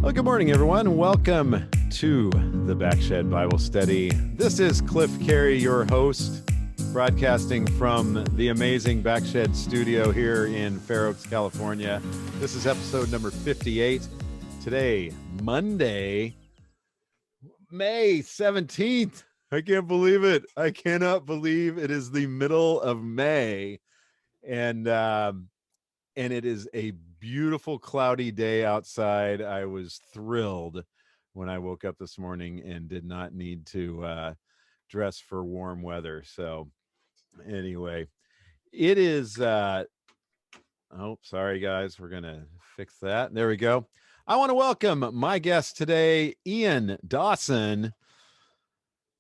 Well, good morning, everyone. Welcome to the Backshed Bible Study. This is Cliff Carey, your host, broadcasting from the amazing Backshed studio here in Fair Oaks, California. This is episode number 58. Today, Monday, May 17th. I can't believe it. I cannot believe it is the middle of May. And it is a beautiful cloudy day outside. I was thrilled when I woke up this morning and did not need to dress for warm weather. So anyway, it is sorry guys, we're gonna fix that. There we go. I want to welcome my guest today, Ian Dawson,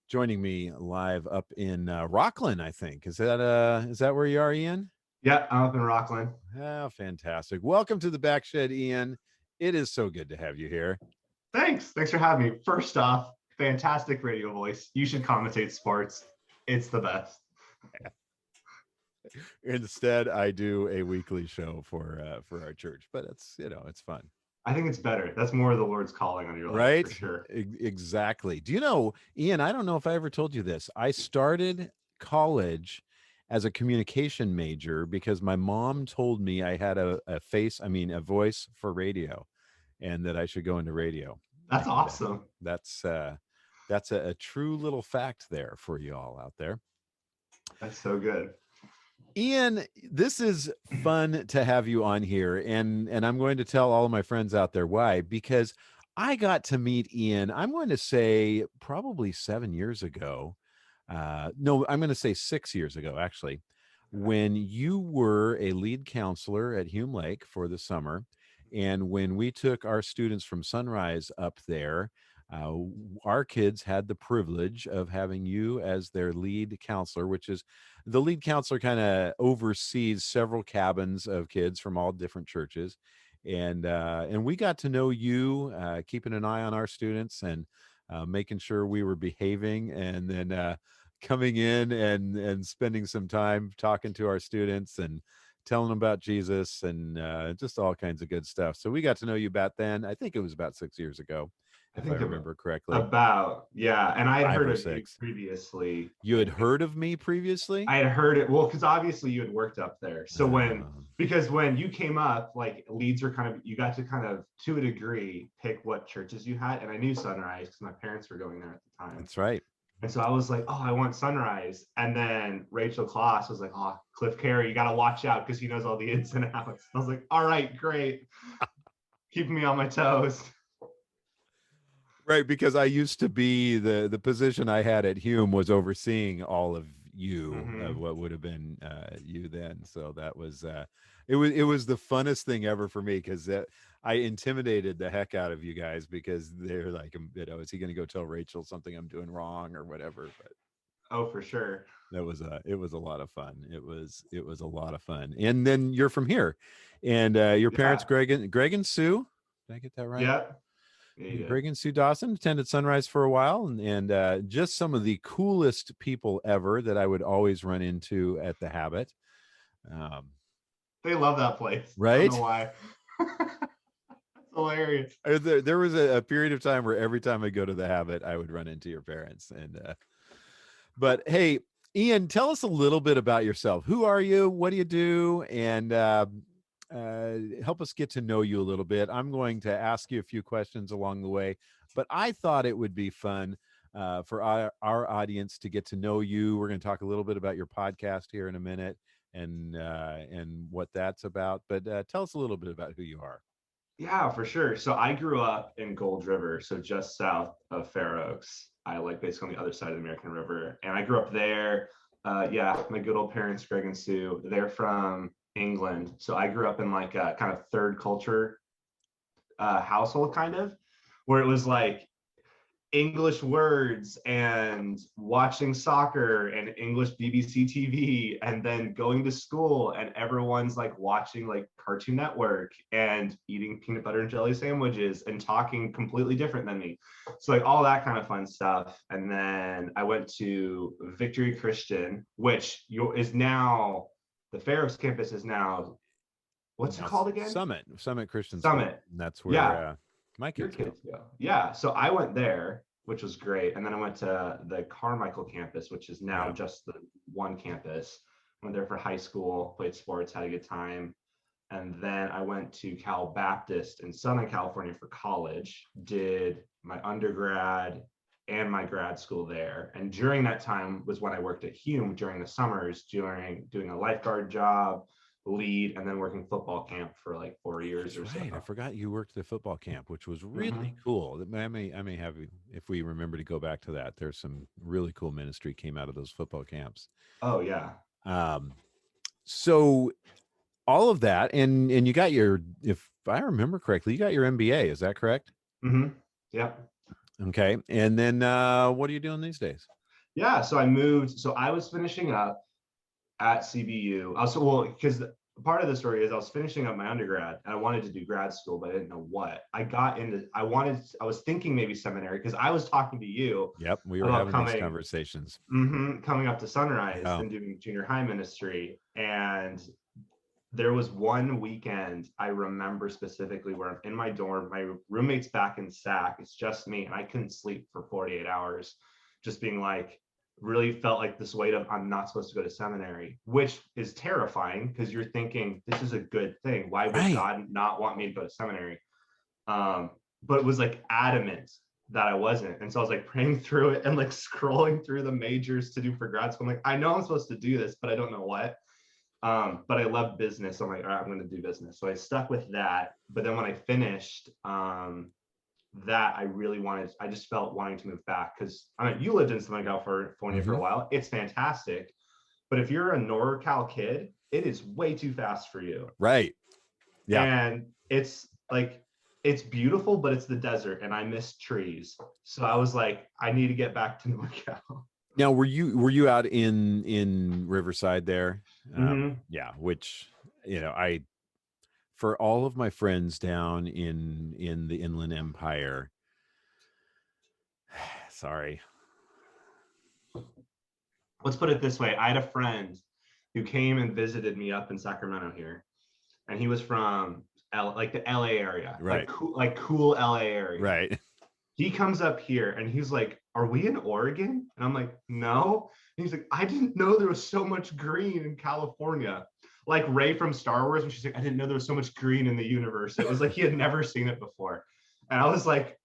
joining me live up in Rockland, I think. Is that where you are, Ian? Yeah, I'm up in Rockland. Oh, fantastic. Welcome to the Backshed, Ian. It is so good to have you here. Thanks for having me. First off, fantastic radio voice. You should commentate sports. It's the best. Instead, I do a weekly show for our church, but it's fun. I think it's better. That's more of the Lord's calling on your life, right? For sure. Exactly. Do you know, Ian, I don't know if I ever told you this. I started college as a communication major because my mom told me I had a voice for radio and that I should go into radio. That's awesome. That's a true little fact there for you all out there. That's so good. Ian, this is fun to have you on here, and I'm going to tell all of my friends out there why, because I got to meet Ian, I'm going to say probably 7 years ago. No, I'm going to say 6 years ago, actually, when you were a lead counselor at Hume Lake for the summer. And when we took our students from Sunrise up there, our kids had the privilege of having you as their lead counselor, which is the lead counselor kind of oversees several cabins of kids from all different churches. And we got to know you, keeping an eye on our students and making sure we were behaving, and then coming in and spending some time talking to our students and telling them about Jesus and just all kinds of good stuff. So we got to know you about then. I think it was about 6 years ago, if I remember correctly. And I had heard of you previously. You had heard of me previously? I had heard it. Well, because obviously you had worked up there. So because when you came up, like leads were you got to to a degree, pick what churches you had. And I knew Sunrise because my parents were going there at the time. That's right. And so I was like, oh, I want Sunrise. And then Rachel Kloss was like, oh, Cliff Carey, you got to watch out because he knows all the ins and outs. I was like, all right, great. Keeping me on my toes. Right, because I used to be the position I had at Hume was overseeing all of you, what would have been you then. So that was it was the funnest thing ever for me, because I intimidated the heck out of you guys because they're like, is he going to go tell Rachel something I'm doing wrong or whatever? But oh, for sure. It was a lot of fun. It was a lot of fun. And then you're from here, and your parents, Greg and Sue. Did I get that right? Yeah. Greg and Sue Dawson attended Sunrise for a while, and just some of the coolest people ever that I would always run into at the Habit. They love that place. Right? I don't know why. That's hilarious. There was a period of time where every time I go to the Habit, I would run into your parents. But hey, Ian, tell us a little bit about yourself. Who are you? What do you do? And help us get to know you a little bit. I'm going to ask you a few questions along the way, but I thought it would be fun for our audience to get to know you. We're going to talk a little bit about your podcast here in a minute and what that's about, but tell us a little bit about who you are. Yeah, for sure. So I grew up in Gold River, so just south of Fair Oaks. I basically on the other side of the American River, and I grew up there. My good old parents, Greg and Sue, they're from England. So I grew up in like a kind of third culture household, kind of, where it was like English words and watching soccer and English BBC TV, and then going to school and everyone's like watching like Cartoon Network and eating peanut butter and jelly sandwiches and talking completely different than me. So like all that kind of fun stuff. And then I went to Victory Christian, which is now the Fair Oaks campus is now, what's it called again? Summit Christian Summit. School. That's where My Your kids go. kids go. Yeah. So I went there, which was great. And then I went to the Carmichael campus, which is now Yeah. just the one campus. Went there for high school, played sports, had a good time. And then I went to Cal Baptist in Southern California for college, did my undergrad and my grad school there. And during that time was when I worked at Hume during the summers, doing a lifeguard job, lead, and then working football camp for like 4 years That's or so. right. I forgot you worked at football camp, which was really Mhm. cool. I may have you if we remember to go back to that. There's some really cool ministry came out of those football camps. Oh yeah. Um, so all of that, and you got your, if I remember correctly, you got your MBA. Is that correct? Yep. Okay. And then what are you doing these days? Yeah. So I moved. So I was finishing up at CBU. Also, well, because part of the story is I was finishing up my undergrad and I wanted to do grad school, but I didn't know what. I was thinking maybe seminary because I was talking to you Yep, we were about having these conversations. coming up to Sunrise Yeah. and doing junior high ministry. And there was one weekend I remember specifically where I'm in my dorm, my roommate's back in SAC, it's just me, and I couldn't sleep for 48 hours, just being like, really felt like this weight of I'm not supposed to go to seminary, which is terrifying because you're thinking this is a good thing. Why would Right. God not want me to go to seminary? But it was like adamant that I wasn't. And so I was like praying through it and like scrolling through the majors to do for grad school. I'm like, I know I'm supposed to do this, but I don't know what. But I love business. So I'm like, all right, I'm going to do business. So I stuck with that. But then when I finished that, I just felt wanting to move back because I mean, you lived in Southern California for a while. It's fantastic. But if you're a NorCal kid, it is way too fast for you. Right. Yeah. And it's like, it's beautiful, but it's the desert and I miss trees. So I was like, I need to get back to NorCal. Now, were you out in Riverside there? Yeah, which I for all of my friends down in the Inland Empire. Sorry. Let's put it this way. I had a friend who came and visited me up in Sacramento here, and he was from like the LA area, Right. like cool LA area. Right. He comes up here and he's like, "Are we in Oregon?" And I'm like, "No." And he's like, "I didn't know there was so much green in California." Like Rey from Star Wars, when she's like, "I didn't know there was so much green in the universe." It was like he had never seen it before, and I was like,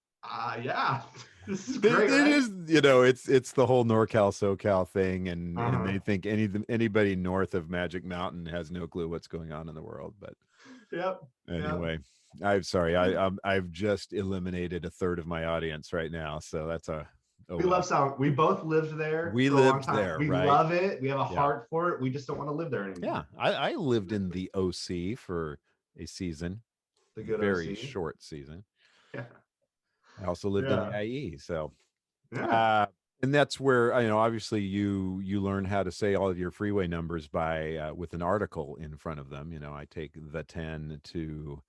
"Yeah, this is great." It right? is, it's the whole NorCal SoCal thing, and they Uh-huh. think anybody north of Magic Mountain has no clue what's going on in the world. But Yep. anyway, I'm sorry. I've just eliminated a third of my audience right now, so that's We love sound. We both lived there We for a long lived time. there, We right? love it. We have a Yeah. heart for it. We just don't want to live there Yeah, anymore. I lived in the OC for a season, The good very OC. short season. Yeah. I also lived in the Yeah. IE, so Yeah. and that's where obviously you learn how to say all of your freeway numbers by with an article in front of them. I take the 10 to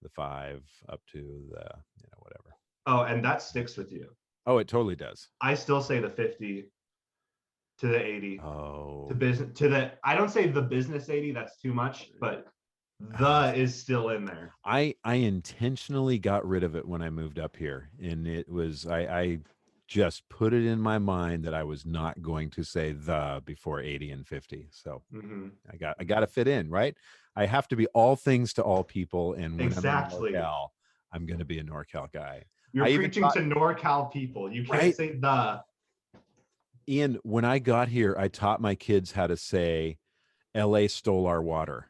the 5 up to the whatever. Oh, and that sticks with you. Oh, it totally does. I still say the 50 to the 80 Oh, to business to the. I don't say the business 80. That's too much, but the is still in there. I intentionally got rid of it when I moved up here, and it was I just put it in my mind that I was not going to say the before 80 and 50. So I got to fit in, right? I have to be all things to all people, and when Exactly. I'm in NorCal, I'm going to be a NorCal guy. You're preaching to NorCal people. You can't say the. Ian, when I got here, I taught my kids how to say, "LA stole our water."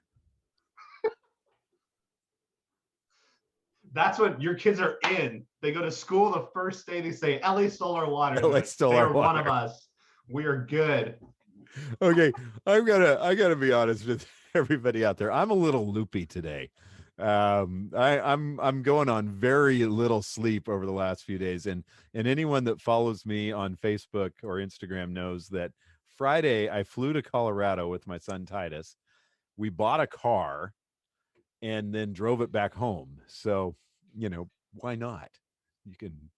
That's what your kids are in. They go to school the first day. They say, "LA stole our water." LA stole our water. One of us. We are good. Okay, I gotta be honest with everybody out there. I'm a little loopy today. I'm going on very little sleep over the last few days, and anyone that follows me on Facebook or Instagram knows that Friday I flew to Colorado with my son Titus. We bought a car and then drove it back home. So, why not? You can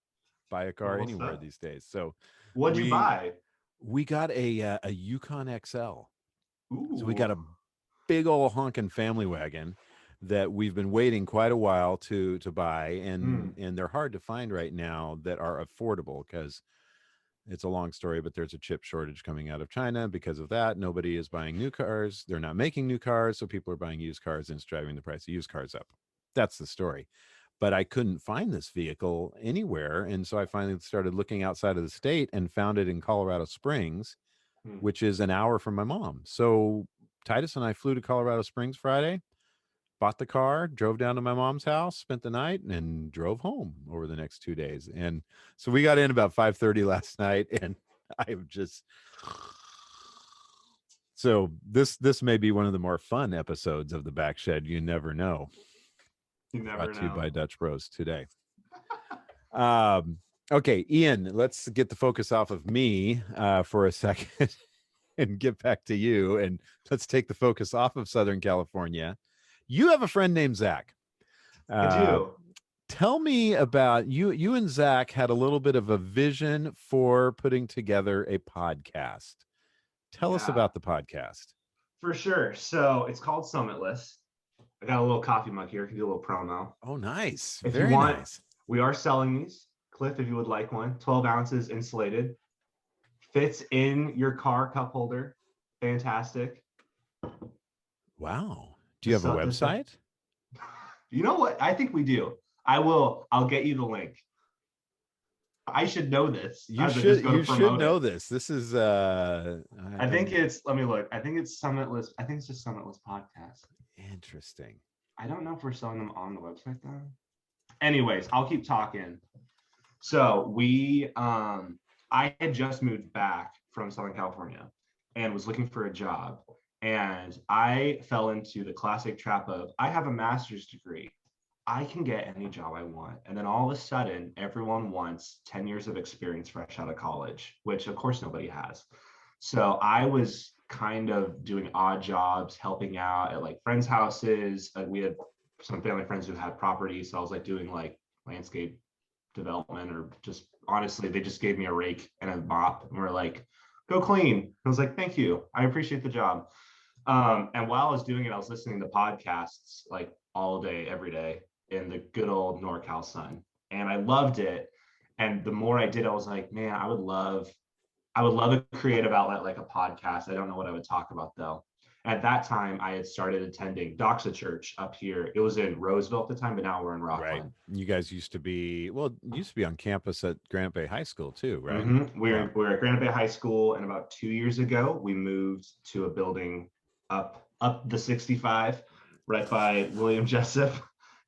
buy a car anywhere these days. So what'd you buy? We got a Yukon XL. Ooh. So we got a big old honking family wagon, that we've been waiting quite a while to buy, Mm. and they're hard to find right now that are affordable because it's a long story, but there's a chip shortage coming out of China. Because of that, nobody is buying new cars. They're not making new cars, so people are buying used cars, and it's driving the price of used cars up. That's the story. But I couldn't find this vehicle anywhere, and so I finally started looking outside of the state and found it in Colorado Springs, Mm. which is an hour from my mom. So Titus and I flew to Colorado Springs Friday, bought the car, drove down to my mom's house, spent the night, and drove home over the next 2 days. And so we got in about 5:30 last night, and I'm just so this may be one of the more fun episodes of the Back Shed. You never know. You never Brought to you by know. Dutch Bros today. Um, okay, Ian, let's get the focus off of me for a second and get back to you. And let's take the focus off of Southern California. You have a friend named Zach. I Uh, do. Tell me about you. You and Zach had a little bit of a vision for putting together a podcast. Tell us Yeah, about the podcast. for sure. So it's called Summitless. I got a little coffee mug here. I can do a little promo. Oh, nice. If you Very want, nice. we are selling these. Cliff, if you would like one, 12 ounces insulated. Fits in your car cup holder. Fantastic. Wow. Do you have a website? You know what? I think we do. I'll get you the link. I should know this. You should know this. This is I think it's, let me look. I think it's Summitless. I think it's just Summitless Podcast. Interesting. I don't know if we're selling them on the website though. Anyways, I'll keep talking. So I had just moved back from Southern California and was looking for a job. And I fell into the classic trap of, I have a master's degree. I can get any job I want. And then all of a sudden, everyone wants 10 years of experience fresh out of college, which of course nobody has. So I was kind of doing odd jobs, helping out at like friends' houses. We had some family friends who had property. So I was like doing like landscape development, or just honestly, they just gave me a rake and a mop and were like, go clean. I was like, thank you. I appreciate the job. And while I was doing it, I was listening to podcasts like all day, every day in the good old NorCal sun. And I loved it. And the more I did, I was like, man, I would love a creative outlet like a podcast. I don't know what I would talk about though. At that time, I had started attending Doxa Church up here. It was in Roseville at the time, but now we're in Rockland. Right. You guys used to be on campus at Granite Bay High School too, right? Mm-hmm. We're at Granite Bay High School, and about 2 years ago, we moved to a building up the 65, right by William Jessup,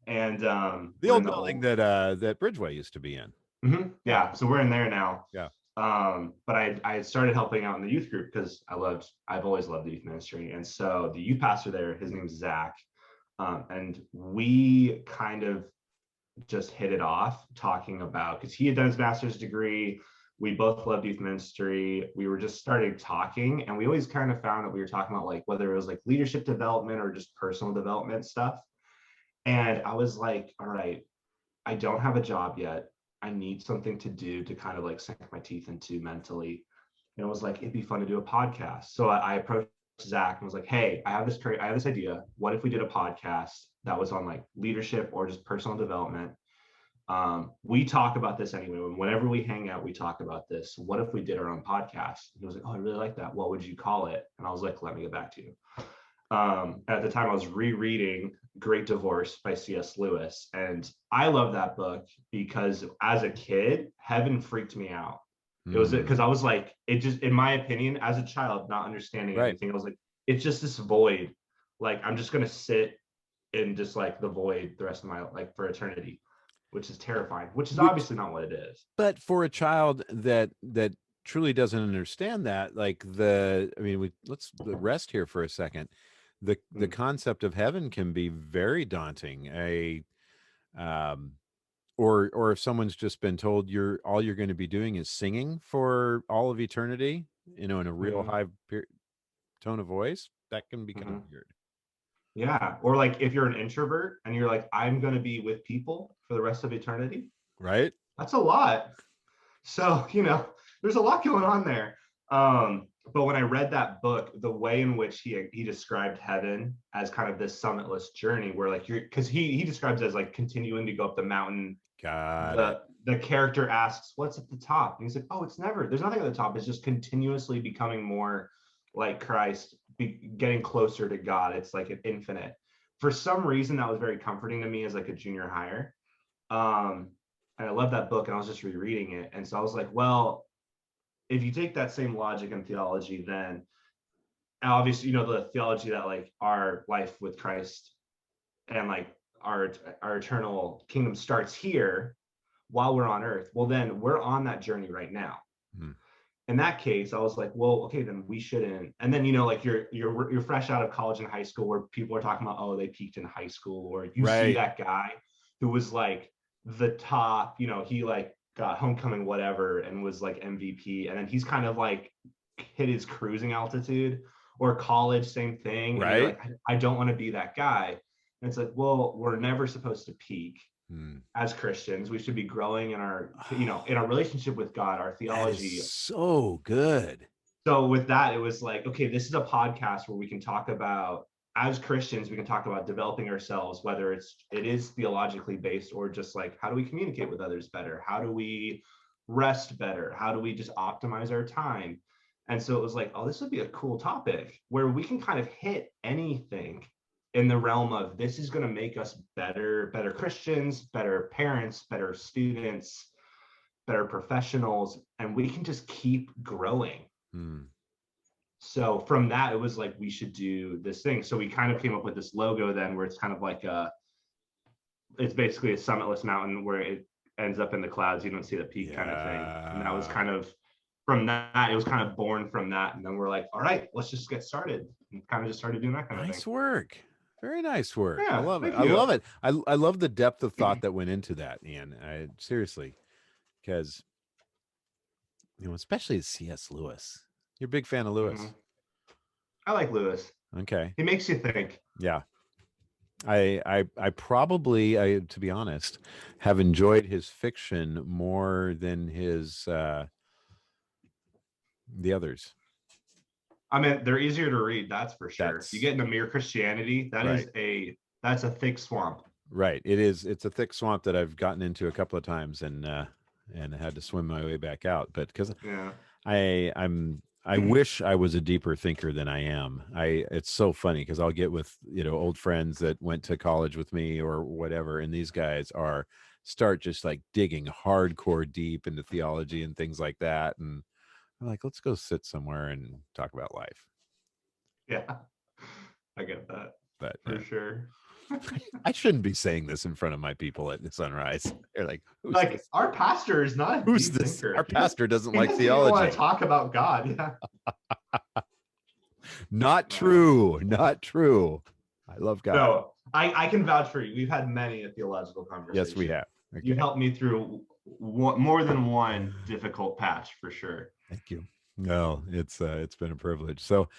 and the old building that Bridgeway used to be in. Mm-hmm. Yeah, so we're in there now. Yeah. But I started helping out in the youth group because I've always loved the youth ministry, and so the youth pastor there, his name's Zach, and we kind of just hit it off talking about, because he had done his master's degree. We both loved youth ministry. We were just started talking, and we always kind of found that we were talking about like whether it was like leadership development or just personal development stuff. And I was like, all right, I don't have a job yet. I need something to do to kind of like sink my teeth into mentally. And it was like, it'd be fun to do a podcast. So I approached Zach and was like, hey, I have this idea. What if we did a podcast that was on like leadership or just personal development? We talk about this anyway. Whenever we hang out, we talk about this. What if we did our own podcast? He was like, oh, I really like that. What would you call it? And I was like, let me get back to you. At the time, I was rereading Great Divorce by C.S. Lewis. And I love that book because as a kid, heaven freaked me out. It was because I was like, it just, in my opinion, as a child, not understanding anything, I was like, it's just this void. Like, I'm just going to sit in just like the void the rest of my, like for eternity, which is terrifying, which is obviously not what it is. But for a child that truly doesn't understand that, like let's rest here for a second. The concept of heaven can be very daunting. Or if someone's just been told all you're going to be doing is singing for all of eternity, in a real high tone of voice, that can be kind of weird. Yeah. Or like if you're an introvert and you're like, I'm going to be with people for the rest of eternity. Right. That's a lot. So, there's a lot going on there. But when I read that book, the way in which he described heaven as kind of this summitless journey, where like because he describes it as like continuing to go up the mountain. Got it. The character asks, "What's at the top?" And he's like, "Oh, it's never. There's nothing at the top. It's just continuously becoming more like Christ, getting closer to God. It's like an infinite." For some reason, that was very comforting to me as like a junior hire. And I love that book, and I was just rereading it, and so I was like, well, if you take that same logic and theology, then obviously, you know, the theology that like our life with Christ and like our eternal kingdom starts here while we're on earth. Well, then we're on that journey right now. Hmm. In that case, I was like, well, okay, then we shouldn't. And then, you know, like you're fresh out of college and high school where people are talking about, oh, they peaked in high school, or you see that guy who was like the top, you know, he like got homecoming whatever and was like MVP, and then he's kind of like hit his cruising altitude. Or college, same thing. Right. Like, I don't want to be that guy. And it's like, well, we're never supposed to peak. As Christians. We should be growing in our, you know, in our relationship with God, our theology. That is so good. So with that, it was like, okay, this is a podcast where we can talk about, as Christians, we can talk about developing ourselves, whether it is theologically based or just like, how do we communicate with others better? How do we rest better? How do we just optimize our time? And so it was like, oh, this would be a cool topic where we can kind of hit anything in the realm of this is going to make us better Christians, better parents, better students, better professionals, and we can just keep growing. So from that, it was like, we should do this thing. So we kind of came up with this logo then where it's kind of like it's basically a summitless mountain where it ends up in the clouds. You don't see the peak kind of thing. And that was kind of, from that, it was kind of born from that. And then we're like, all right, let's just get started. And kind of just started doing that kind of thing. Nice work. Very nice work. Yeah, I love it. I love it. I love the depth of thought that went into that, Ian. Seriously, because, you know, especially C.S. Lewis. You're a big fan of Lewis. I like Lewis. Okay. He makes you think. Yeah. I probably, to be honest, have enjoyed his fiction more than his the others. I mean, they're easier to read, that's for sure. You get into Mere Christianity, that's a thick swamp. Right. It is. It's a thick swamp that I've gotten into a couple of times and had to swim my way back out. But because I wish I was a deeper thinker than I am. It's so funny because I'll get with, you know, old friends that went to college with me or whatever, and these guys start just like digging hardcore deep into theology and things like that, and I'm like, let's go sit somewhere and talk about life. Yeah, I get that. But for sure. I shouldn't be saying this in front of my people at Sunrise. They're like, like this? Our pastor is not. Who's this? Thinker. Our pastor doesn't like theology. Want to talk about God? Yeah. Not true. Not true. I love God. No, I can vouch for you. We've had many a theological conversation. Yes, we have. Okay. You helped me through more than one difficult patch for sure. Thank you. No, it's been a privilege. So,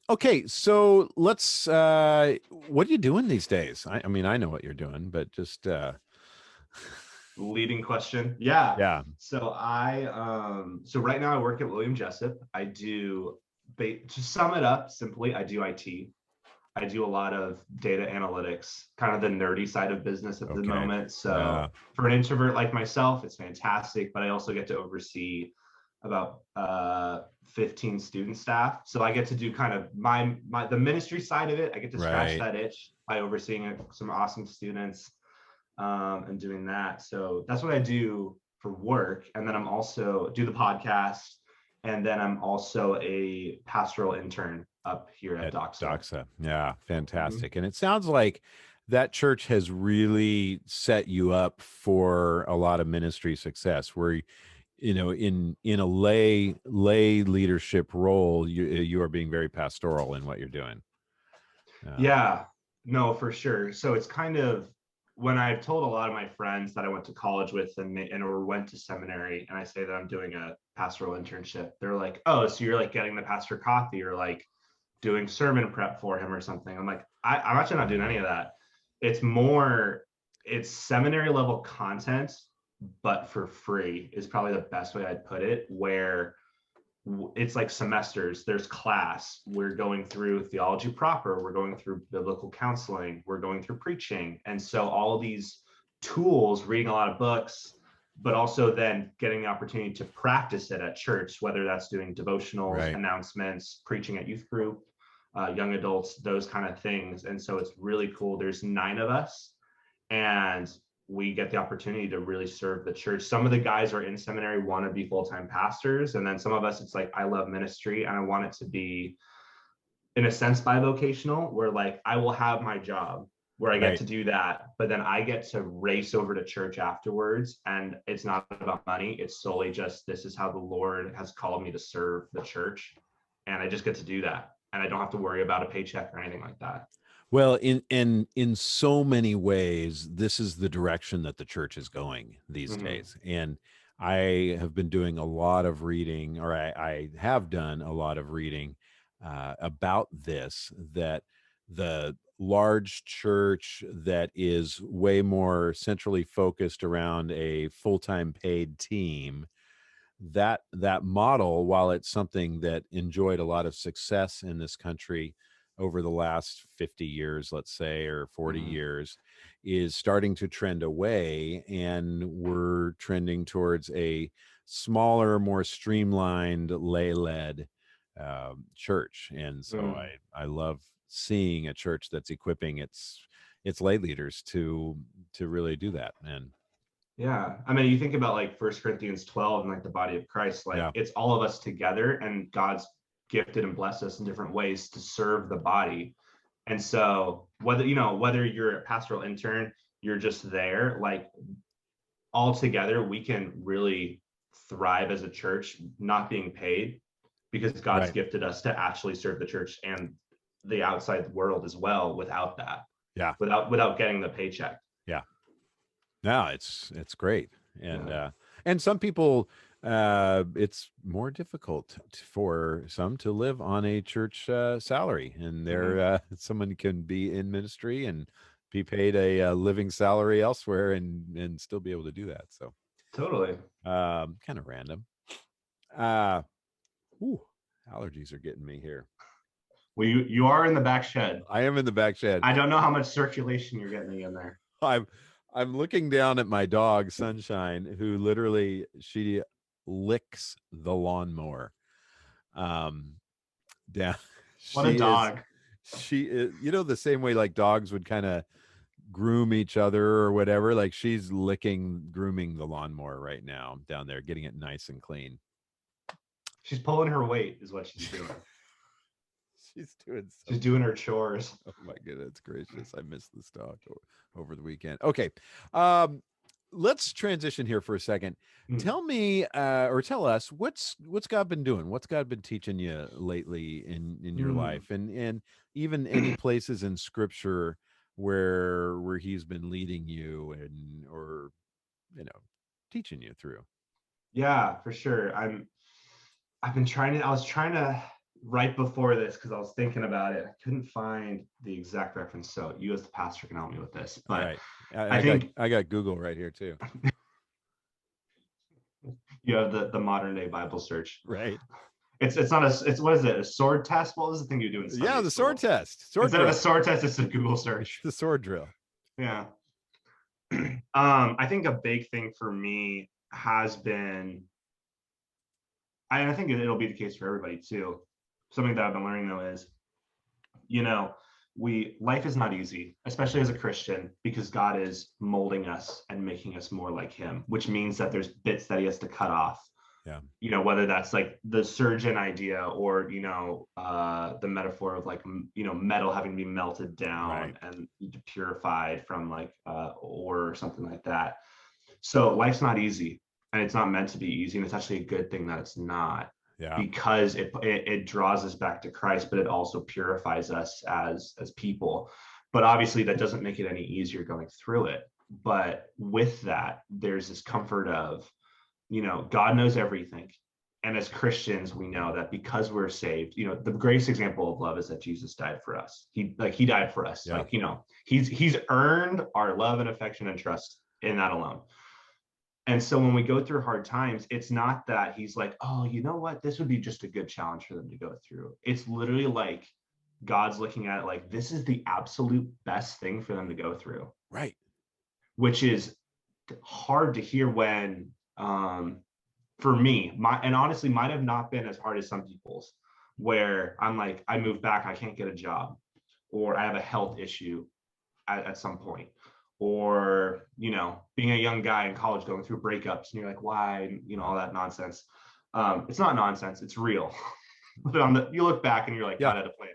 okay, so let's. What are you doing these days? I mean, I know what you're doing, but just leading question. Yeah. Yeah. So so right now I work at William Jessup. I do, to sum it up simply, I do IT. I do a lot of data analytics, kind of the nerdy side of business at the moment. So for an introvert like myself, it's fantastic, but I also get to oversee about 15 student staff. So I get to do kind of the ministry side of it. I get to scratch that itch by overseeing some awesome students and doing that. So that's what I do for work. And then I'm also do the podcast. And then I'm also a pastoral intern up here at Doxa. Yeah, fantastic. Mm-hmm. And it sounds like that church has really set you up for a lot of ministry success where, you know, in a lay leadership role, you are being very pastoral in what you're doing. Yeah, no, for sure. So it's kind of, when I've told a lot of my friends that I went to college with or went to seminary, and I say that I'm doing a pastoral internship, they're like, oh, so you're like getting the pastor coffee or like doing sermon prep for him or something. I'm like, I'm actually not doing any of that. It's seminary level content, but for free is probably the best way I'd put it, where it's like semesters. There's class. We're going through theology proper. We're going through biblical counseling. We're going through preaching. And so all of these tools, reading a lot of books, but also then getting the opportunity to practice it at church, whether that's doing devotionals, Right. announcements, preaching at youth group, young adults, those kind of things. And so it's really cool. There's 9 of us, and we get the opportunity to really serve the church. Some of the guys are in seminary, want to be full-time pastors. And then some of us, it's like, I love ministry and I want it to be, in a sense, bivocational, where like I will have my job where I get Right. to do that, but then I get to race over to church afterwards. And it's not about money. It's solely just, this is how the Lord has called me to serve the church. And I just get to do that. And I don't have to worry about a paycheck or anything like that. Well, in so many ways, this is the direction that the church is going these days. And I have been doing a lot of reading, or I have done a lot of reading about this, that the large church that is way more centrally focused around a full-time paid team, that model, while it's something that enjoyed a lot of success in this country over the last 50 years, let's say, or 40 years, is starting to trend away, and we're trending towards a smaller, more streamlined, lay-led church. And so I love seeing a church that's equipping its lay leaders to really do that. And Yeah. I mean, you think about like 1 Corinthians 12 and like the body of Christ, like yeah, it's all of us together, and God's gifted and blessed us in different ways to serve the body. And so whether, whether you're a pastoral intern, you're just there, like all together, we can really thrive as a church, not being paid, because God's right. gifted us to actually serve the church and the outside world as well without that, Yeah. without getting the paycheck. Yeah. No, it's great. And Yeah. and some people, it's more difficult for some to live on a church salary, and they're someone can be in ministry and be paid a living salary elsewhere, and still be able to do that. So Totally. kind of random. uh ooh, allergies are getting me here. Well, you are in the back shed. I am in the back shed. I don't know how much circulation you're getting in there. I'm looking down at my dog Sunshine, who literally, she licks the lawnmower. Down. What a dog. She is, the same way like dogs would kind of groom each other or whatever. Like she's grooming the lawnmower right now down there, getting it nice and clean. She's pulling her weight, is what she's doing. She's doing her chores. Oh my goodness gracious. I missed this dog over the weekend. Okay. Let's transition here for a second. Tell me, or tell us, what's God been doing? What's God been teaching you lately in your life, and even any places in Scripture where He's been leading you or teaching you through? Yeah, for sure. I was trying to right before this, because I was thinking about it. I couldn't find the exact reference. So you as the pastor can help me with this. But right. I think I got Google right here too. You have the modern day Bible search. Right. It's not what is it? A sword test? What was the thing you do in Sunday the school? sword test. Instead of a sword test, it's a Google search. The sword drill. Yeah. I think a big thing for me has been, I think it'll be the case for everybody too. Something that I've been learning though is, life is not easy, especially as a Christian, because God is molding us and making us more like Him, which means that there's bits that He has to cut off. Yeah. Whether that's like the surgeon idea or, the metaphor of like, metal having to be melted down and purified from like ore or something like that. So life's not easy, and it's not meant to be easy. And it's actually a good thing that it's not. Yeah. Because it draws us back to Christ, but it also purifies us as people. But obviously that doesn't make it any easier going through it. But with that, there's this comfort of, God knows everything. And as Christians, we know that because we're saved, the greatest example of love is that Jesus died for us. He died for us. Yeah. He's earned our love and affection and trust in that alone. And so when we go through hard times, it's not that he's like, oh, you know what? This would be just a good challenge for them to go through. It's literally like God's looking at it like this is the absolute best thing for them to go through. Right. Which is hard to hear when, for me, and honestly might have not been as hard as some people's, where I'm like, I move back, I can't get a job, or I have a health issue at some point, or being a young guy in college going through breakups and you're like, why, all that nonsense. It's not nonsense, it's real. But you look back and you're like, God had a plan.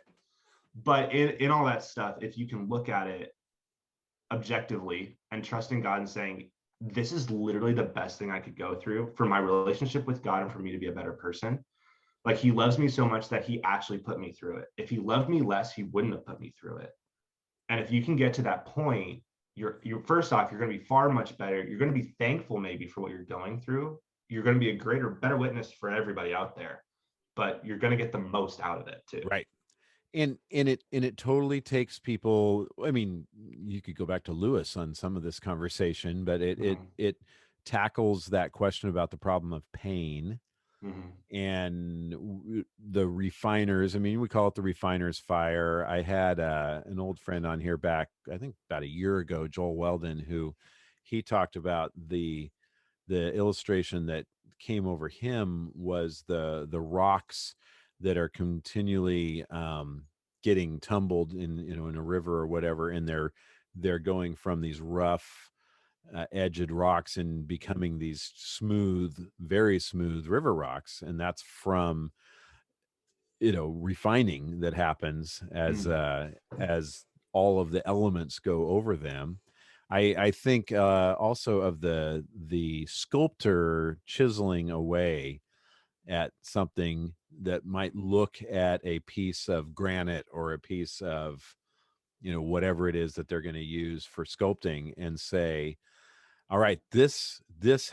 But in all that stuff, if you can look at it objectively and trusting God and saying, this is literally the best thing I could go through for my relationship with God and for me to be a better person. Like, he loves me so much that he actually put me through it. If he loved me less, he wouldn't have put me through it. And if you can get to that point, you're first off, you're going to be far much better. You're going to be thankful maybe for what you're going through. You're going to be a better witness for everybody out there, but you're going to get the most out of it too. Right. And it totally takes people. I mean, you could go back to Lewis on some of this conversation, but it tackles that question about the problem of pain. Mm-hmm. And the refiners. I mean, we call it the refiner's fire. I had an old friend on here back, I think about a year ago, Joel Weldon, who he talked about the illustration that came over him was the rocks that are continually getting tumbled in a river or whatever, and they're going from these rough edged rocks and becoming these smooth, very smooth river rocks, and that's from refining that happens as all of the elements go over them. I think also of the sculptor chiseling away at something that might look at a piece of granite or a piece of whatever it is that they're going to use for sculpting and say, all right, this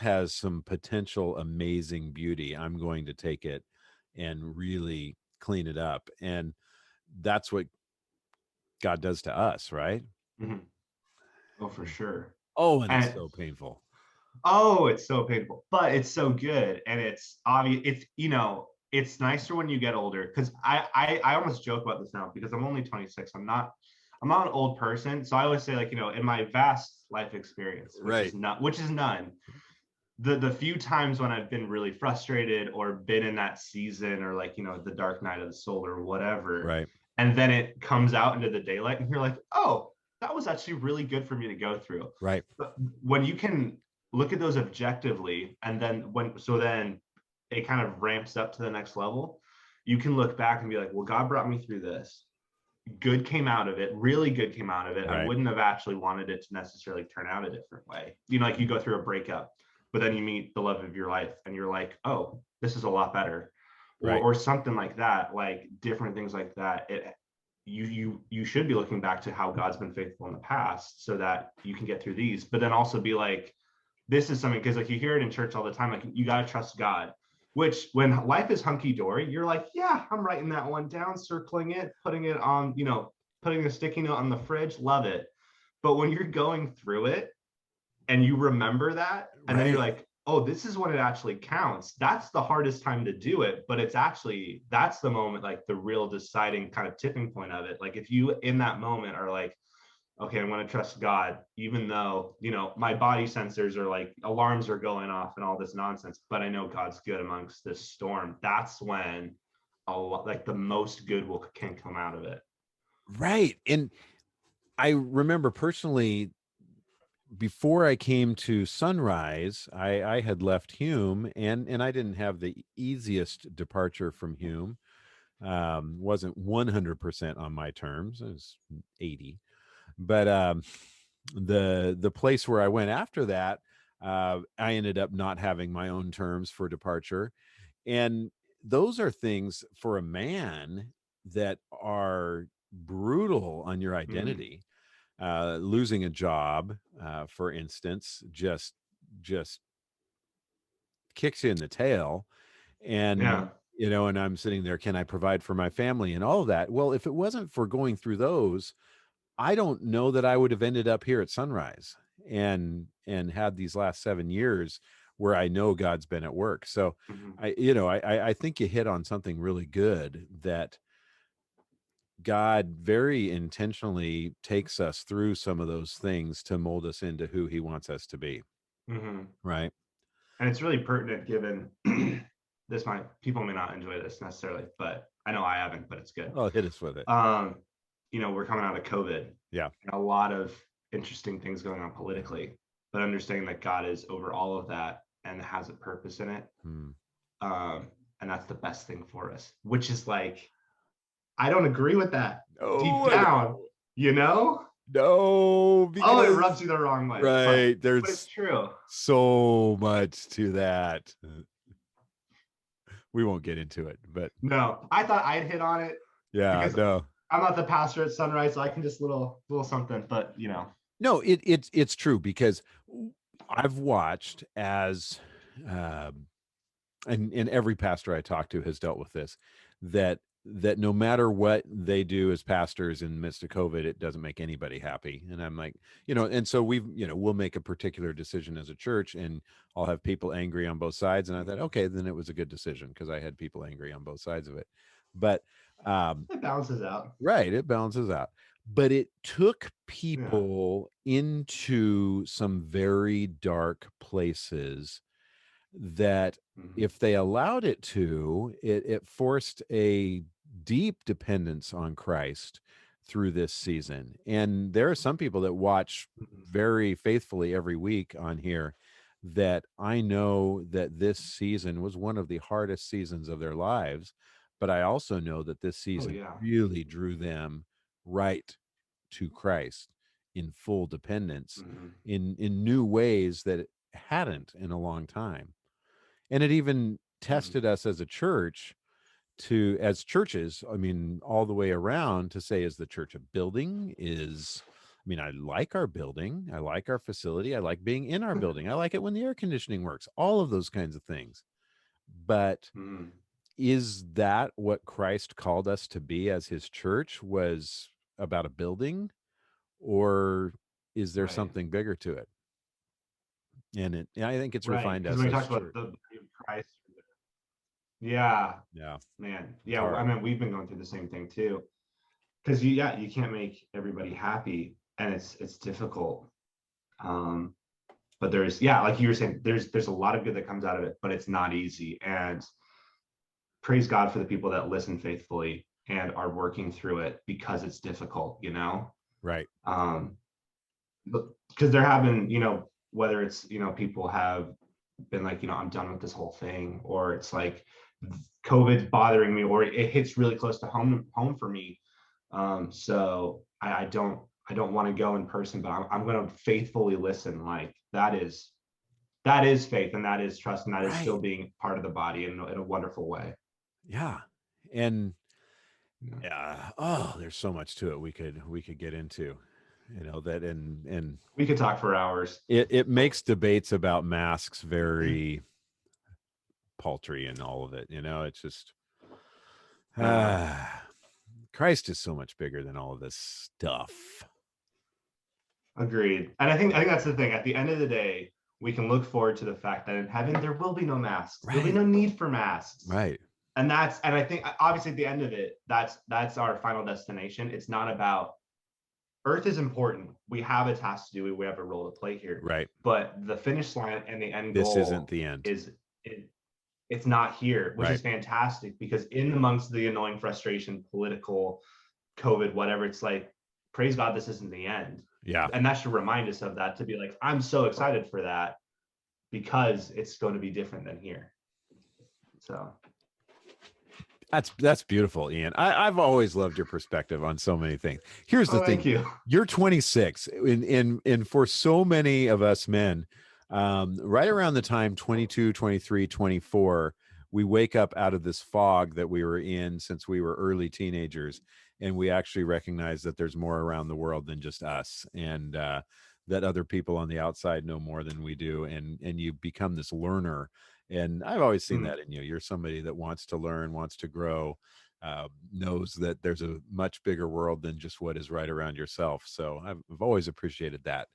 has some potential amazing beauty. I'm going to take it and really clean it up. And that's what God does to us, right? Mm-hmm. Oh, for sure. Oh, and it's so painful. Oh, it's so painful, but it's so good. And it's obvious. It's nicer when you get older, because I almost joke about this now because I'm only 26. I'm not an old person. So I always say, like, in my vast life experience, which is none, the few times when I've been really frustrated or been in that season, or like, the dark night of the soul or whatever. Right. And then it comes out into the daylight and you're like, oh, that was actually really good for me to go through. Right. But when you can look at those objectively, and then then it kind of ramps up to the next level, you can look back and be like, well, God brought me through this. Good came out of it. Really good came out of it. Right. I wouldn't have actually wanted it to necessarily turn out a different way. Like you go through a breakup, but then you meet the love of your life and you're like, oh, this is a lot better. Right. Or something like that, like different things like that. You should be looking back to how God's been faithful in the past so that you can get through these, but then also be like, this is something, because like you hear it in church all the time, like you got to trust God, which when life is hunky-dory, you're like, yeah, I'm writing that one down, circling it, putting it on, putting a sticky note on the fridge, love it. But when you're going through it and you remember that, and then you're like, oh, this is when it actually counts. That's the hardest time to do it, but that's the moment, like the real deciding kind of tipping point of it. Like if you in that moment are like, okay, I'm going to trust God, even though, my body sensors are like alarms are going off and all this nonsense, but I know God's good amongst this storm. That's when the most good can come out of it. Right. And I remember personally, before I came to Sunrise, I had left Hume, and I didn't have the easiest departure from Hume. Wasn't 100% on my terms. It was 80. But the place where I went after that, I ended up not having my own terms for departure. And those are things for a man that are brutal on your identity. Losing a job, for instance, just kicks you in the tail. And and I'm sitting there, can I provide for my family and all of that? Well, if it wasn't for going through those, I don't know that I would have ended up here at Sunrise. and had these last 7 years where I know God's been at work. So Mhm. I think you hit on something really good, that God very intentionally takes us through some of those things to mold us into who he wants us to be. Mhm. Right. And it's really pertinent given this might people may not enjoy this necessarily, but I know I haven't, but it's good. Oh, hit us with it. Um, we're coming out of COVID Yeah. and a lot of interesting things going on politically, but understanding that God is over all of that and has a purpose in it. Hmm. Um, and that's the best thing for us, which is like, I don't agree with that deep Oh, I down, know. you know? No, Oh, it because rubs you the wrong way, right, but it's there's true. so much to that. We won't get into it, but No, I thought I'd hit on it yeah, because no. I'm not the pastor at Sunrise, so I can just little something, but No, it's true, because I've watched as um and every pastor I talk to has dealt with this, that no matter what they do as pastors in the midst of COVID, it doesn't make anybody happy. And I'm like, and so we'll make a particular decision as a church, and I'll have people angry on both sides. And I thought, okay, then it was a good decision, because I had people angry on both sides of it. But it balances out. right, it balances out. But it took Yeah. people into some very dark places that, Mhm. if they allowed it to, it forced a deep dependence on Christ through this season. And there are some people that watch Mhm. very faithfully every week on here, that I know that this season was one of the hardest seasons of their lives. But I also know that this Oh season yeah. really drew them right to Christ in full dependence, Mhm. in new ways that it hadn't in a long time. And it even Mhm. tested us as a church, as churches, I mean, all the way around, to say, is the church a building? I like our building, I like our facility, I like being in our building, I like it when the air conditioning works, all of those kinds of things. But Mhm. is that what Christ called us to be as his church, was about a building? Or is there Right. something bigger to it? And I think it's Right. refined Because us when you as talk a about church. the body of Christ, yeah, Yeah, man. it's Yeah, I hard. mean, we've been going through the same thing too. Because you can't make everybody happy, and it's difficult. Um, but there's like you were saying, there's a lot of good that comes out of it, but it's not easy. And praise God for the people that listen faithfully and are working through it because it's difficult, Right. Um, because there have been, whether it's, people have been like, I'm done with this whole thing, or it's like COVID's bothering me, or it hits really close to home for me. So I don't want to go in person, but I'm going to faithfully listen. Like that is faith, and that is trust, and that is still Right. being part of the body in a wonderful way. Yeah. And Yeah. oh, there's so much to it we could get into, that, and We could talk for hours. it makes debates about masks very paltry, and all of it. It's just Uh, ah, Christ is so much bigger than all of this stuff. Agreed. And I think that's the thing. At the end of the day, we can look forward to the fact that in heaven there will be no masks. There'll be Right. no need for masks. Right. And I think obviously at the end of it, that's our final destination. It's not about Earth is important. We have a task to do. We have a role to play here. Right. But the finish line and the end This isn't goal the end. is it's not here, which Right. is fantastic because in amongst the annoying frustration, political, COVID, whatever, it's like, praise God, this isn't the end. Yeah. And that should remind us of that, to be like, I'm so excited for that because it's going to be different than here. So That's beautiful, Ian. I've always loved your perspective on so many things. Here's the thank thing. you. You're 26, and for so many of us men, right around the time 22, 23, 24, we wake up out of this fog that we were in since we were early teenagers, and we actually recognize that there's more around the world than just us, and that other people on the outside know more than we do, and you become this learner. And I've always seen Mm, that in you. You're somebody that wants to learn, wants to grow, knows that there's a much bigger world than just what is right around yourself. So I've always appreciated that.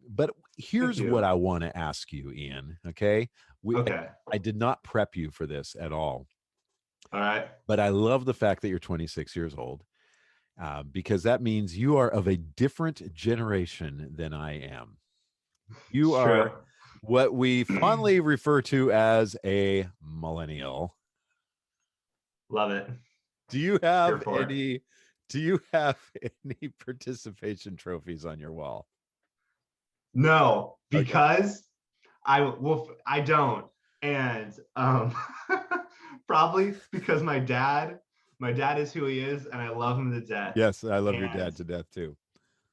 But Thank here's what you. I want to ask you, Ian. Okay. Okay. I did not prep you for this at all, All right. but I love the fact that you're 26 years old, because that means you are of a different generation than I am. You It's true. are what we fondly refer to as a millennial. Love it. Do you Here have for it. any do you have any participation trophies on your wall? No, Okay. because I don't. And probably because my dad is who he is and I love him to death. Yes, I love your And dad to death too.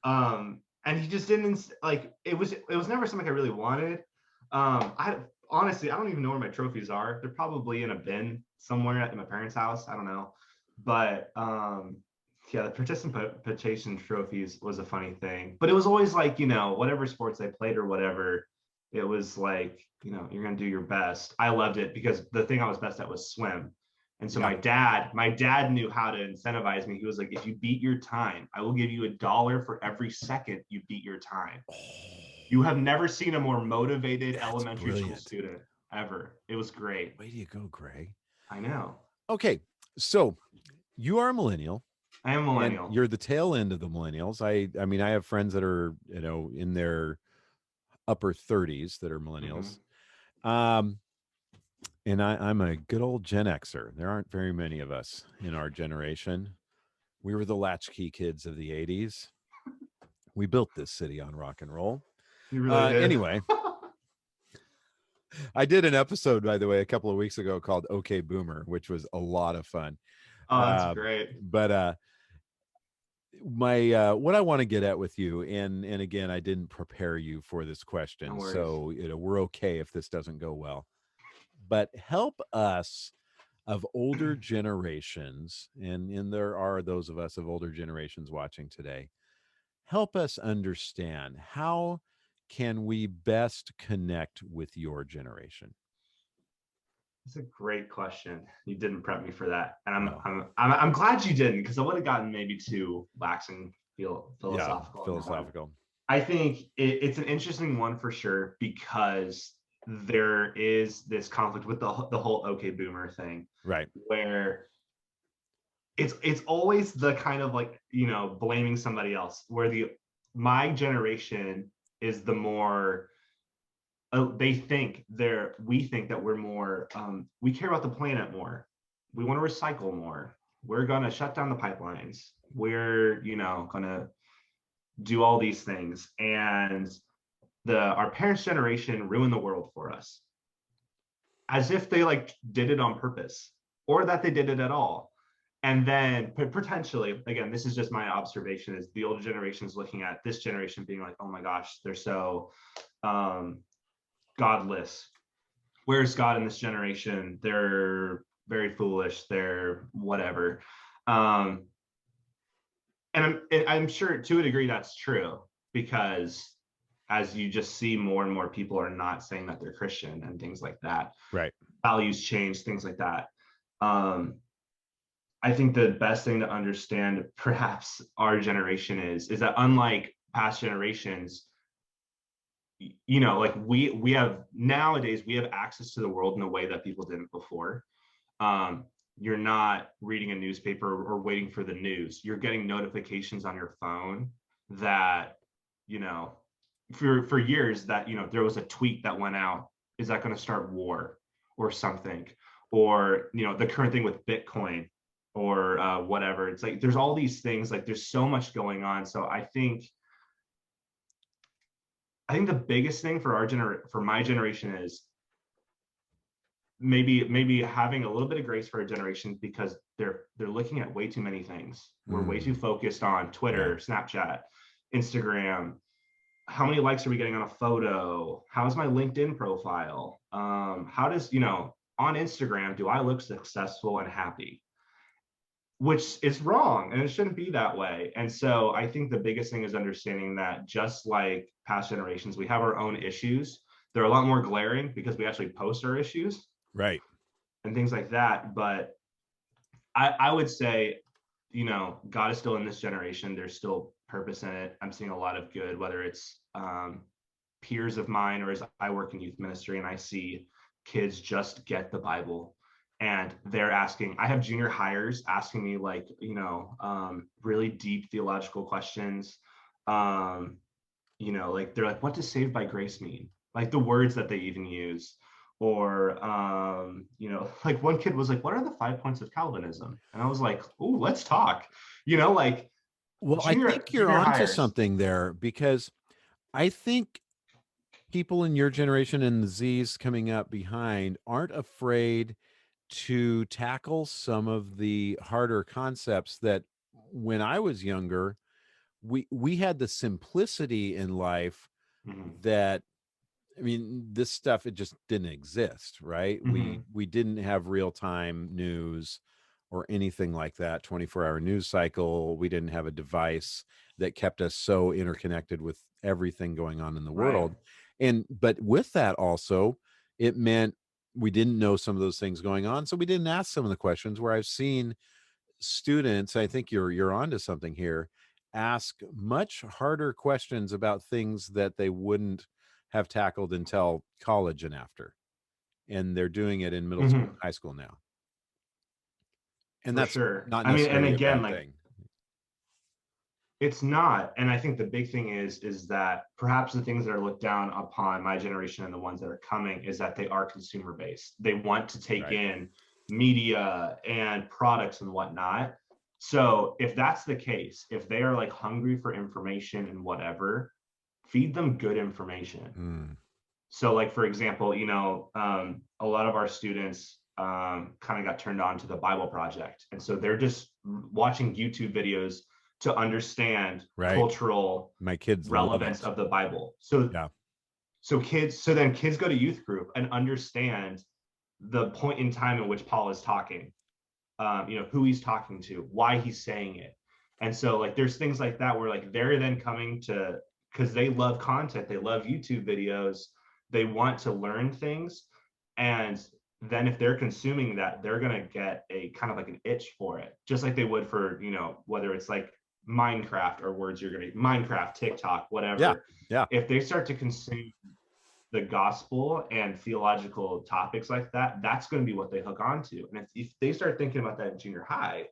and he just didn't like it was never something I really wanted. I honestly I don't even know where my trophies are. They're probably in a bin somewhere at my parents' house. I don't know. But yeah, the participation trophies was a funny thing. But it was always like, whatever sports I played or whatever, it was like, you're gonna do your best. I loved it because the thing I was best at was swim. And so Yeah. my dad knew how to incentivize me. He was like, if you beat your time, I will give you $1 for every second you beat your time. Oh, You have never seen a more motivated that's elementary school brilliant. student ever. It was great. Way to go, Greg. I know. Okay, so you are a millennial I am a and millennial. you're the tail end of the millennials. I mean, I have friends that are, in their upper 30s that are Mhm. millennials. Um, and I'm a good old Gen Xer. There aren't very many of us in our generation. We were the latchkey kids of the 80s. We built this city on rock and roll. You really did. Anyway, I did an episode, by the way, a couple of weeks ago called "Okay Boomer," which was a lot of fun. Oh, that's Uh, great. but my what I want to get at with you, and again, I didn't prepare you for this No question, worries. so we're okay if this doesn't go well. But help us of older generations, and there are those of us of older generations watching today. Help us understand how can we best connect with your generation. That's a great question. You didn't prep me for that, and I'm No. I'm I'm, I'm glad you didn't because I would have gotten maybe too lax and feel Yeah, philosophical on that one. philosophical. I think it's an interesting one for sure because there is this conflict with the whole okay boomer thing Right. where it's always the kind of like blaming somebody else where the my generation is the more we think that we're more we care about the planet more, we want to recycle more, we're going to shut down the pipelines, we're going to do all these things, and the our parents generation ruined the world for us as if they like did it on purpose or that they did it at all. And then potentially, again, this is just my observation, is the older generation is looking at this generation being like, oh my gosh, they're so godless. Where's God in this generation? They're very foolish. They're whatever. Um, and I'm sure to a degree that's true because as you just see more and more people are not saying that they're Christian and things like that. Right. Values change, things like that. Um, I think the best thing to understand, perhaps our generation is that unlike past generations, like we have nowadays we have access to the world in a way that people didn't before. Um, you're not reading a newspaper or waiting for the news. You're getting notifications on your phone that you know for years that there was a tweet that went out. Is that going to start war or something? Or the current thing with Bitcoin or whatever. It's like there's all these things. Like there's so much going on. So I think the biggest thing for my generation is maybe having a little bit of grace for our generation because they're looking at way too many things. We're way too focused on Yeah. Twitter, Snapchat, Instagram. How many likes are we getting on a photo? How's my LinkedIn profile? How does on Instagram do I look successful and happy? Which is wrong and it shouldn't be that way. And so I think the biggest thing is understanding that just like past generations, we have our own issues. They're a lot more glaring because we actually post our issues Right. and things like that. But I would say, God is still in this generation. There's still purpose in it. I'm seeing a lot of good, whether it's peers of mine, or as I work in youth ministry, and I see kids just get the Bible, and they're asking. I have junior hires asking me like, really deep theological questions. Um, like they're like, what does saved by grace mean? Like the words that they even use. Or like one kid was like, what are the 5 points of Calvinism? And I was like, oh, let's talk. Like Well, I junior think you're junior onto hires. something there, because I think people in your generation and the Z's coming up behind aren't afraid to tackle some of the harder concepts that when I was younger, we had the simplicity in life Mhm, that, I mean, this stuff, it just didn't exist, right? We mhm, we didn't have real-time news or anything like that, 24-hour news cycle. We didn't have a device that kept us so interconnected with everything going on in the right. world. And but with that also, it meant we didn't know some of those things going on, so we didn't ask some of the questions. Where I've seen students, I think you're onto something here, ask much harder questions about things that they wouldn't have tackled until college and after. And they're doing it in middle school Mhm, and high school now. And for that's sure. not I mean, and necessarily a again, bad like thing. it's not. And I think the big thing is that perhaps the things that are looked down upon my generation and the ones that are coming is that they are consumer based. They want to take Right. in media and products and whatnot. So if that's the case, if they are like hungry for information and whatever, feed them good information. Mm, So like for example, a lot of our students kind of got turned on to the Bible Project, and so they're just watching YouTube videos to understand right. cultural My kids love relevance it. of the Bible. So then kids go to youth group and understand the point in time in which Paul is talking, who he's talking to, why he's saying it. And so like there's things like that where like they're then coming to, because they love content, they love YouTube videos, they want to learn things. And then if they're consuming that, they're going to get a kind of like an itch for it, just like they would for, whether it's like Minecraft or words you're going to Minecraft, TikTok, Yeah. whatever. Yeah. If they start to consume the gospel and theological topics like that, that's going to be what they hook onto. And if they start thinking about that in junior high,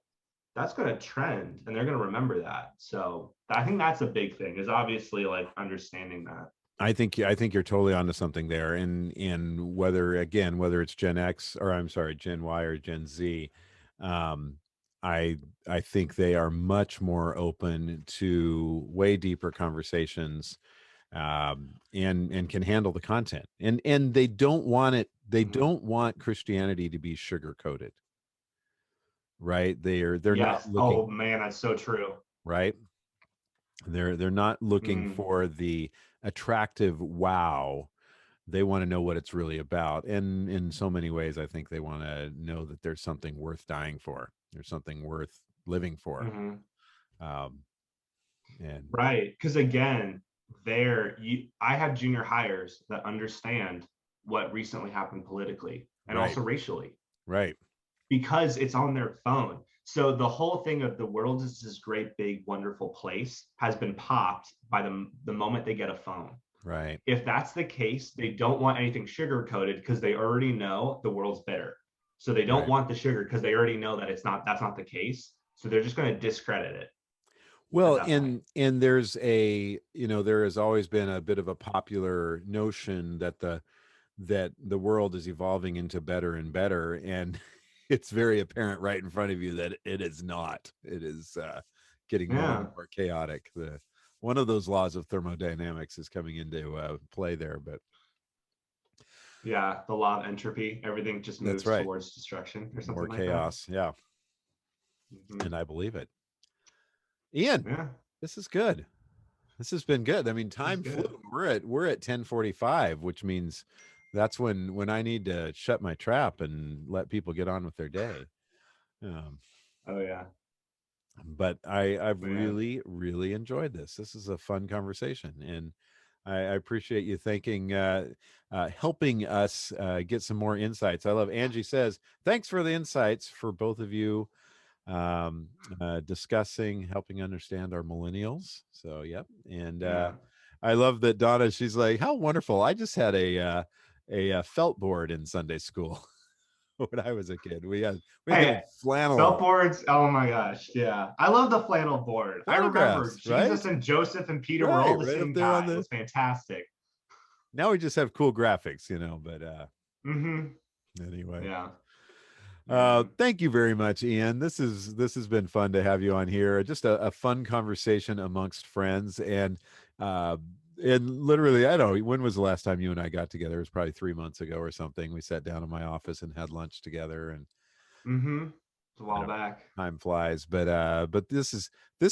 that's going to trend and they're going to remember that. So I think that's a big thing, is obviously like understanding that. I think you're totally onto something there. And whether it's Gen X, or I'm sorry, Gen Y or Gen Z, um, I I think they are much more open to way deeper conversations, and can handle the content. And they don't want it. They Mhm. don't want Christianity to be sugar coated, right? They're not Yes. looking, Oh man, that's so true. right. They're not looking Mhm. for the attractive wow. They want to know what it's really about. And in so many ways, I think they want to know that there's something worth dying for. There's something worth living for. Mhm. Um, and Right. Because again, I have junior hires that understand what recently happened politically and right, also racially, right, because it's on their phone. So the whole thing of the world is this great big wonderful place has been popped by the moment they get a phone. right, If that's the case, they don't want anything sugar coated because they already know the world's bitter. So they don't right. want the sugar because they already know that that's not the case. So they're just going to discredit it at Well, that point. and there has always been a bit of a popular notion that the world is evolving into better and better, and it's very apparent right in front of you that it is not. It is getting more and Yeah. more chaotic. The One of those laws of thermodynamics is coming into play there, but Yeah. The law of entropy, everything just that's moves right. towards destruction or More something like that. chaos, yeah, Mhm. and I believe it. Ian, Yeah. this is good. This has been good. I mean, This is time flew. good. We're at 10:45, which means that's when I need to shut my trap and let people get on with their day. Um, Oh, yeah. but I've Man. really enjoyed this. This is a fun conversation, and I appreciate you helping us get some more insights. I love Angie says, thanks for the insights for both of you, discussing helping understand our millennials. So yep. And Yeah. I love that Donna. She's like, "How wonderful! I just had a felt board in Sunday school when I was a kid. We had the Hey, old flannel felt boards. Oh my gosh. Yeah. I love the flannel board. I remember photographs, right? Jesus and Joseph and Peter were all Right, the right up same there on guy. It the. was fantastic. Now we just have cool graphics, But Mm-hmm. anyway. Yeah. Yeah. Thank you very much, Ian. This has been fun to have you on here. Just a fun conversation amongst friends, uh, and literally, I don't know, when was the last time you and I got together? It was probably 3 months ago or something. We sat down in my office and had lunch together, and Mm-hmm. It was a I while don't know, back. time flies. But this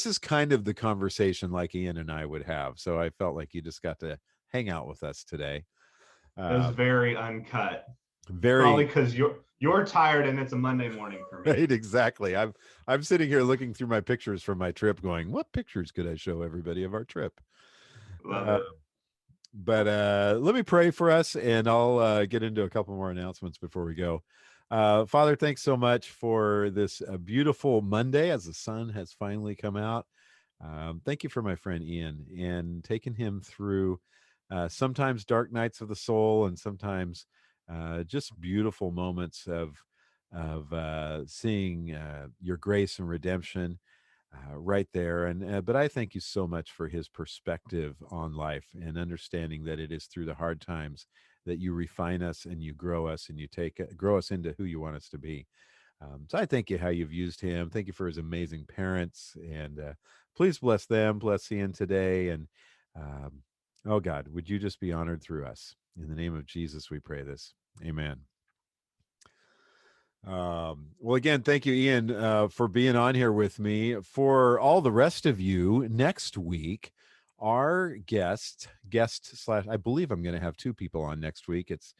is kind of the conversation like Ian and I would have. So I felt like you just got to hang out with us today. It was Uh, very uncut. Probably very because you're tired and it's a Monday morning for me. right, exactly. I'm sitting here looking through my pictures from my trip, going, "What pictures could I show everybody of our trip?" Love Uh, it. but let me pray for us, and I'll get into a couple more announcements before we go. Father, thanks so much for this beautiful Monday as the sun has finally come out. Thank you for my friend Ian and taking him through sometimes dark nights of the soul and sometimes just beautiful moments of seeing your grace and redemption right there. And but I thank you so much for his perspective on life and understanding that it is through the hard times that you refine us and you grow us and you grow us into who you want us to be. So I thank you how you've used him. Thank you for his amazing parents, and please bless them, bless Ian today, and um, oh God, would you just be honored through us? In the name of Jesus, we pray this. Amen. Well, again, thank you, Ian, for being on here with me. For all the rest of you, next week, our guest slash, I believe I'm going to have two people on next week. It's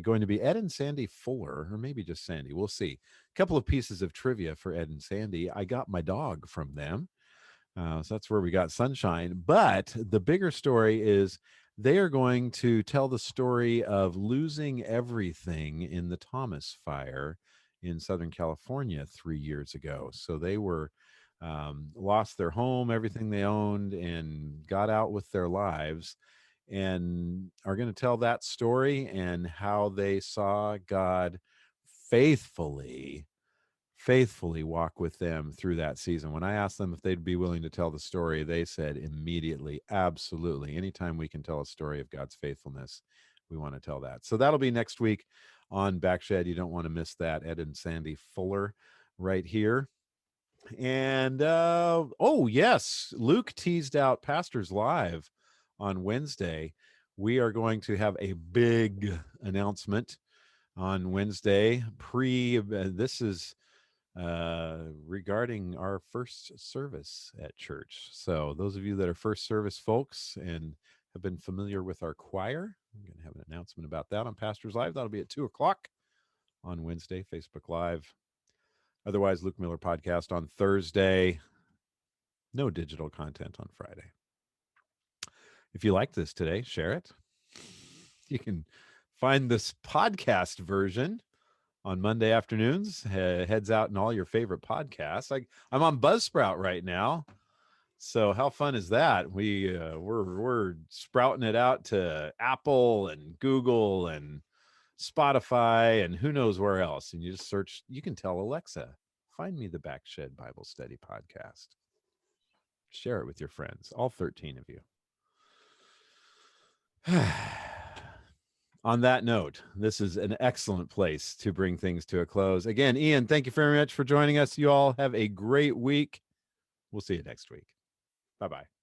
going to be Ed and Sandy Fuller, or maybe just Sandy. We'll see. A couple of pieces of trivia for Ed and Sandy. I got my dog from them. So that's where we got sunshine. But the bigger story is they are going to tell the story of losing everything in the Thomas fire in Southern California 3 years ago. So they were lost their home, everything they owned, and got out with their lives, and are going to tell that story and how they saw God faithfully walk with them through that season. When I asked them if they'd be willing to tell the story, they said immediately, absolutely. Anytime we can tell a story of God's faithfulness, we want to tell that. So that'll be next week on Backshed. You don't want to miss that. Ed and Sandy Fuller right here. And oh, yes, Luke teased out Pastors Live on Wednesday. We are going to have a big announcement on Wednesday. This is regarding our first service at church. So those of you that are first service folks and have been familiar with our choir, I'm going to have an announcement about that on Pastors Live. That'll be at 2:00 on Wednesday, Facebook Live. Otherwise, Luke Miller Podcast on Thursday. No digital content on Friday. If you liked this today, share it. You can find this podcast version on Monday afternoons. Heads out in all your favorite podcasts. I'm on Buzzsprout right now. So how fun is that? We're sprouting it out to Apple and Google and Spotify and who knows where else. And you just search, you can tell Alexa, find me the Backshed Bible Study podcast. Share it with your friends, all 13 of you. On that note, this is an excellent place to bring things to a close. Again, Ian, thank you very much for joining us. You all have a great week. We'll see you next week. Bye-bye.